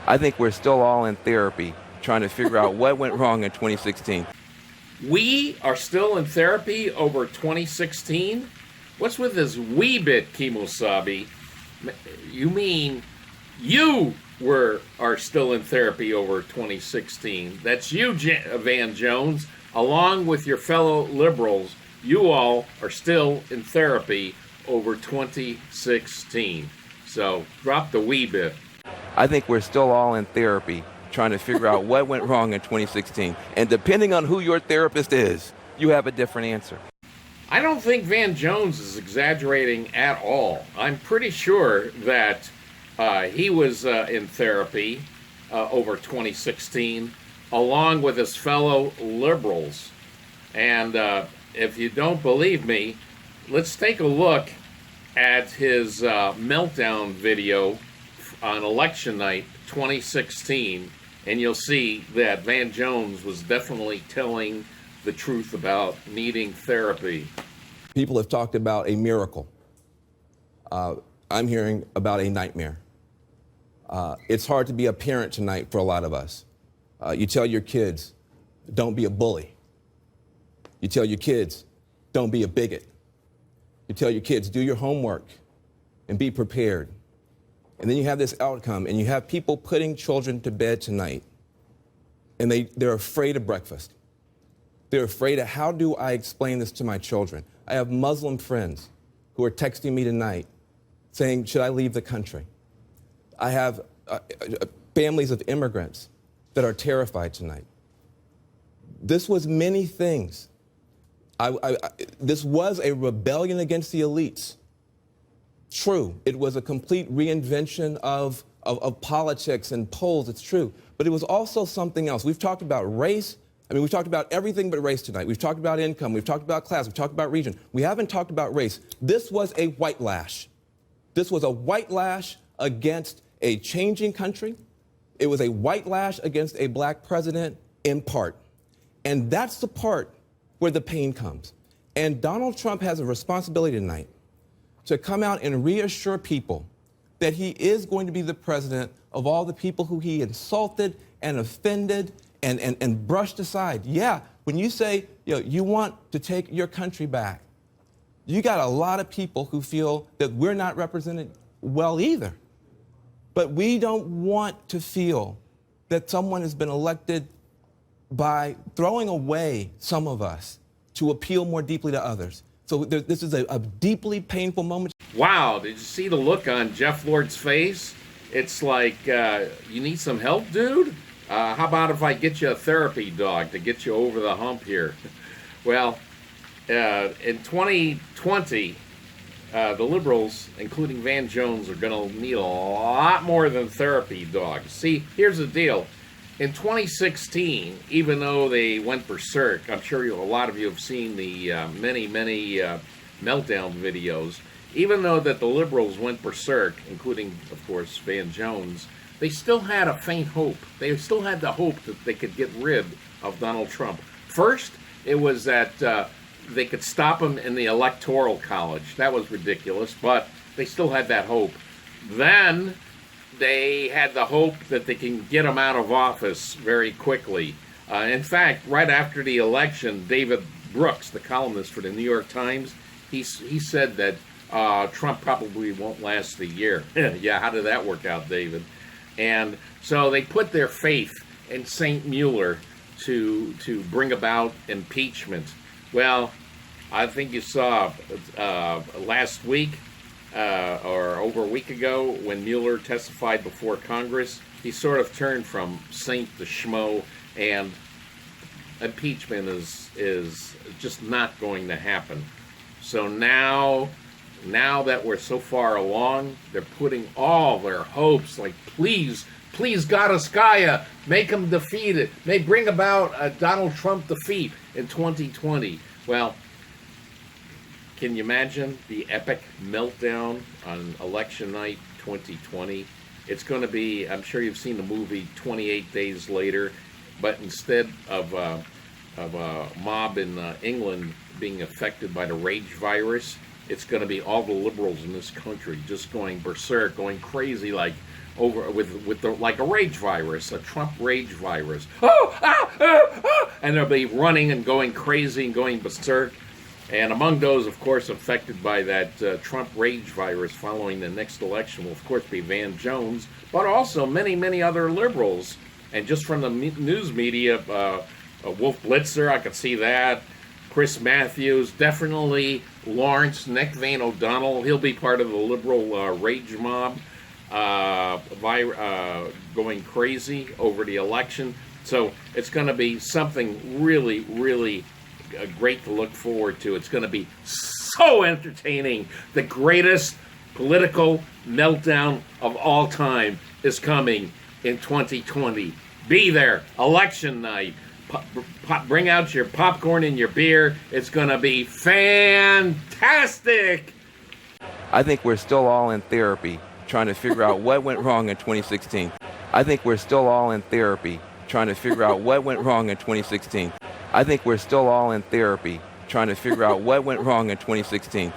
I think we're still all in therapy trying to figure out what went wrong in 2016. We are still in therapy over 2016? What's with this "we" bit, Kimosabi? You mean you are still in therapy over 2016? That's you, Van Jones, along with your fellow liberals. You all are still in therapy over 2016. So drop the "we" bit. I think we're still all in therapy trying to figure out what went wrong in 2016. And depending on who your therapist is, you have a different answer. I don't think Van Jones is exaggerating at all. I'm pretty sure that he was in therapy over 2016, along with his fellow liberals. And if you don't believe me, let's take a look at his meltdown video on election night 2016, and you'll see that Van Jones was definitely telling the truth about needing therapy. People have talked about a miracle. I'm hearing about a nightmare. It's hard to be a parent tonight for a lot of us. You tell your kids, don't be a bully. You tell your kids, don't be a bigot. You tell your kids, do your homework and be prepared. And then you have this outcome, and you have people putting children to bed tonight, and they're afraid of breakfast. They're afraid of, how do I explain this to my children? I have Muslim friends who are texting me tonight saying, should I leave the country? I have families of immigrants that are terrified tonight. This was many things. This was a rebellion against the elites. True, it was a complete reinvention of politics and polls, it's true. But it was also something else. We've talked about race. I mean, we've talked about everything but race tonight. We've talked about income. We've talked about class. We've talked about region. We haven't talked about race. This was a white lash. This was a white lash against a changing country. It was a white lash against a black president in part. And that's the part where the pain comes. And Donald Trump has a responsibility tonight to come out and reassure people that he is going to be the president of all the people who he insulted and offended and brushed aside. Yeah, when you say, you want to take your country back, you got a lot of people who feel that we're not represented well either. But we don't want to feel that someone has been elected by throwing away some of us to appeal more deeply to others. So this is a deeply painful moment. Wow, did you see the look on Jeff Lord's face? It's like, you need some help, dude? How about if I get you a therapy dog to get you over the hump here? Well, in 2020, the liberals, including Van Jones, are going to need a lot more than therapy dogs. See, here's the deal. In 2016, even though they went berserk, I'm sure a lot of you have seen the many meltdown videos, even though that the liberals went berserk, including, of course, Van Jones, they still had a faint hope. They still had the hope that they could get rid of Donald Trump. First, it was that they could stop him in the Electoral College. That was ridiculous, but they still had that hope. Then they had the hope that they can get him out of office very quickly. In fact, right after the election, David Brooks, the columnist for the New York Times, he said that Trump probably won't last a year. Yeah, how did that work out, David? And so they put their faith in St. Mueller to bring about impeachment. Well, I think you saw last week or over a week ago when Mueller testified before Congress, he sort of turned from saint to schmo, and impeachment is just not going to happen. So now that we're so far along, they're putting all their hopes, like, please, Godaskaya, make him defeated. May bring about a Donald Trump defeat in 2020. Well, can you imagine the epic meltdown on election night 2020? It's going to be, I'm sure you've seen the movie 28 Days Later, but instead of a mob in England being affected by the rage virus, it's going to be all the liberals in this country just going berserk, going crazy, like, over with the, like a rage virus, a Trump rage virus. And they'll be running and going crazy and going berserk. And among those, of course, affected by that Trump rage virus following the next election will, of course, be Van Jones, but also many, many other liberals. And just from the news media, Wolf Blitzer, I could see that. Chris Matthews, definitely Lawrence, Nick Van O'Donnell. He'll be part of the liberal rage mob going crazy over the election. So it's going to be something really, really great to look forward to. It's going to be so entertaining. The greatest political meltdown of all time is coming in 2020. Be there, election night. Bring out your popcorn and your beer. It's going to be fantastic. I think we're still all in therapy trying to figure out what went wrong in 2016. I think we're still all in therapy trying to figure out what went wrong in 2016. I think we're still all in therapy trying to figure out what went wrong in 2016.